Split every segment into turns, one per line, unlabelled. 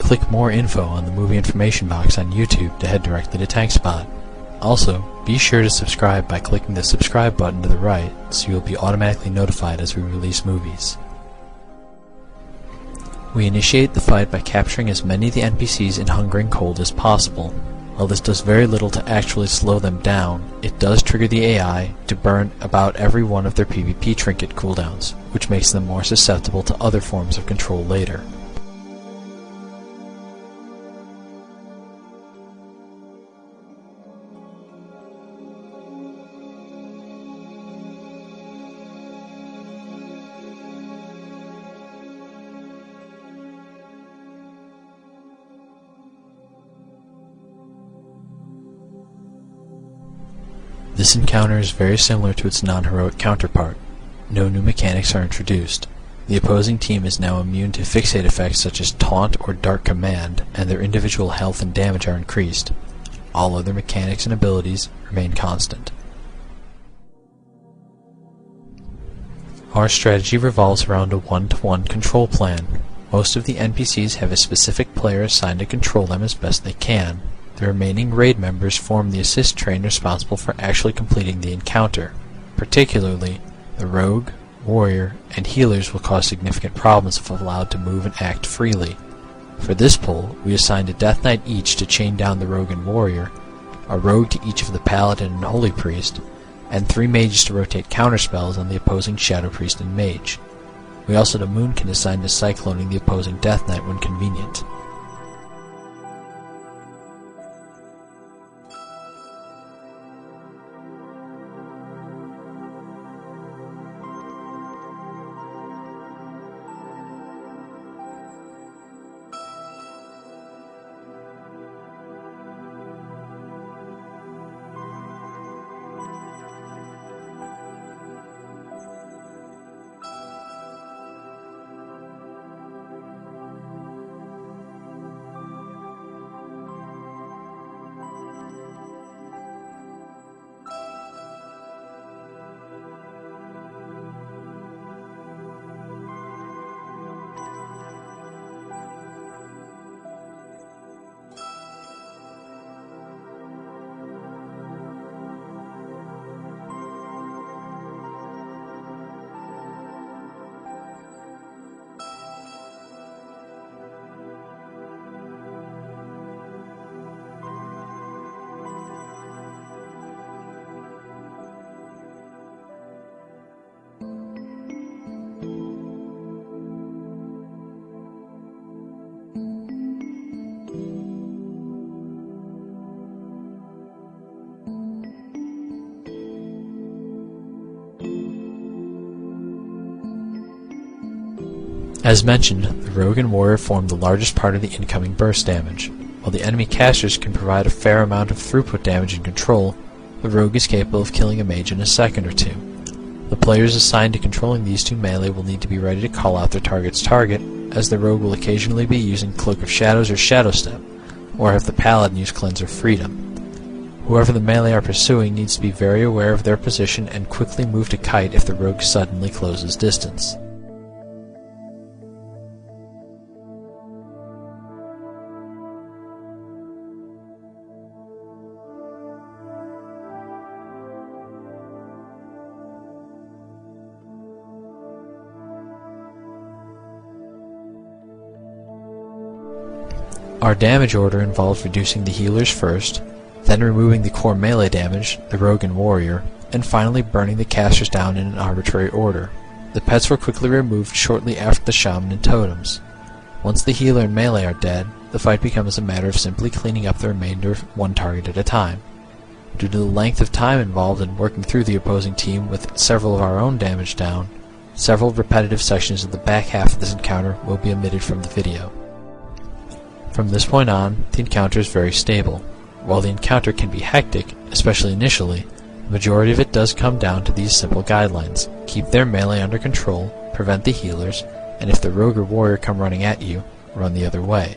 Click more info on the movie information box on YouTube to head directly to TankSpot. Also, be sure to subscribe by clicking the subscribe button to the right so you'll be automatically notified as we release movies. We initiate the fight by capturing as many of the NPCs in Hungering Cold as possible. While this does very little to actually slow them down, it does trigger the AI to burn about every one of their PvP trinket cooldowns, which makes them more susceptible to other forms of control later. This encounter is very similar to its non-heroic counterpart. No new mechanics are introduced. The opposing team is now immune to fixate effects such as Taunt or Dark Command, and their individual health and damage are increased. All other mechanics and abilities remain constant. Our strategy revolves around a one-to-one control plan. Most of the NPCs have a specific player assigned to control them as best they can. The remaining raid members form the assist train responsible for actually completing the encounter. Particularly, the rogue, warrior, and healers will cause significant problems if allowed to move and act freely. For this pull, we assigned a Death Knight each to chain down the rogue and warrior, a rogue to each of the paladin and holy priest, and 3 mages to rotate counterspells on the opposing shadow priest and mage. We also had a Moonkin assigned to cycloning the opposing Death Knight when convenient. As mentioned, the rogue and warrior form the largest part of the incoming burst damage. While the enemy casters can provide a fair amount of throughput damage and control, the rogue is capable of killing a mage in a second or two. The players assigned to controlling these two melee will need to be ready to call out their target's target, as the rogue will occasionally be using Cloak of Shadows or Shadow Step, or have the paladin use Cleanse of Freedom. Whoever the melee are pursuing needs to be very aware of their position and quickly move to kite if the rogue suddenly closes distance. Our damage order involves reducing the healers first, then removing the core melee damage, the rogue and warrior, and finally burning the casters down in an arbitrary order. The pets were quickly removed shortly after the shaman and totems. Once the healer and melee are dead, the fight becomes a matter of simply cleaning up the remainder of one target at a time. Due to the length of time involved in working through the opposing team with several of our own damage down, several repetitive sections of the back half of this encounter will be omitted from the video. From this point on, the encounter is very stable. While the encounter can be hectic, especially initially, the majority of it does come down to these simple guidelines. Keep their melee under control, prevent the healers, and if the rogue or warrior come running at you, run the other way.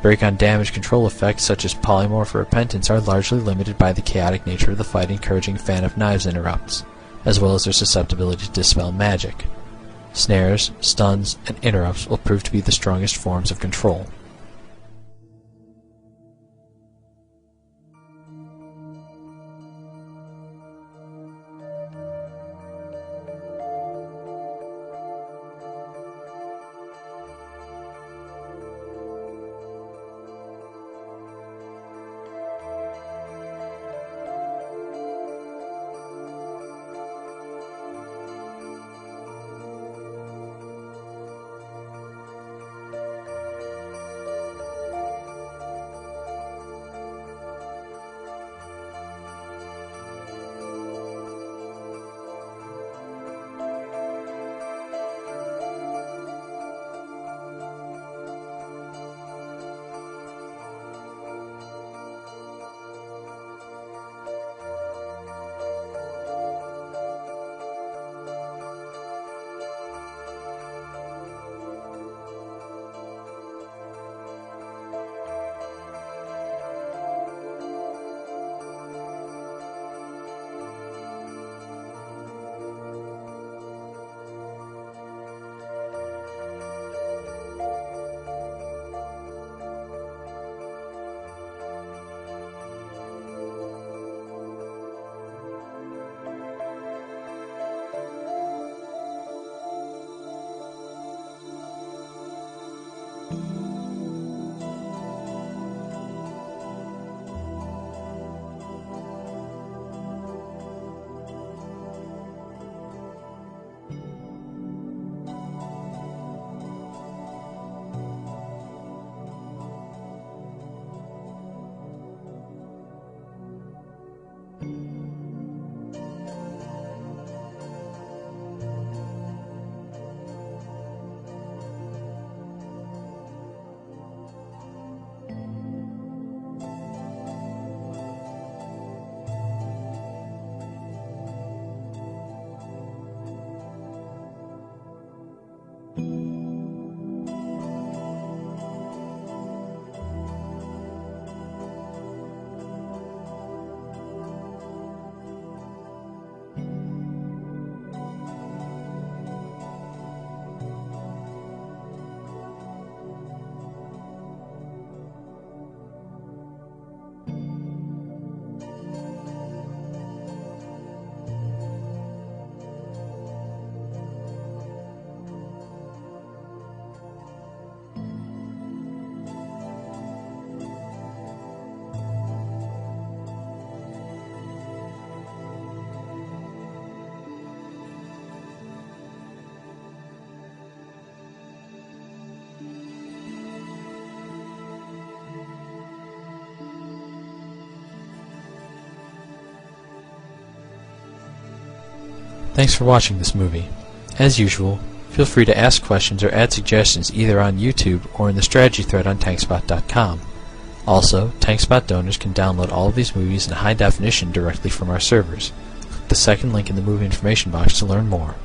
Break on damage control effects such as Polymorph or Repentance are largely limited by the chaotic nature of the fight, encouraging Fan of Knives interrupts, as well as their susceptibility to dispel magic. Snares, stuns, and interrupts will prove to be the strongest forms of control. Thanks for watching this movie. As usual, feel free to ask questions or add suggestions either on YouTube or in the strategy thread on tankspot.com. Also, TankSpot donors can download all of these movies in high definition directly from our servers. Click the second link in the movie information box to learn more.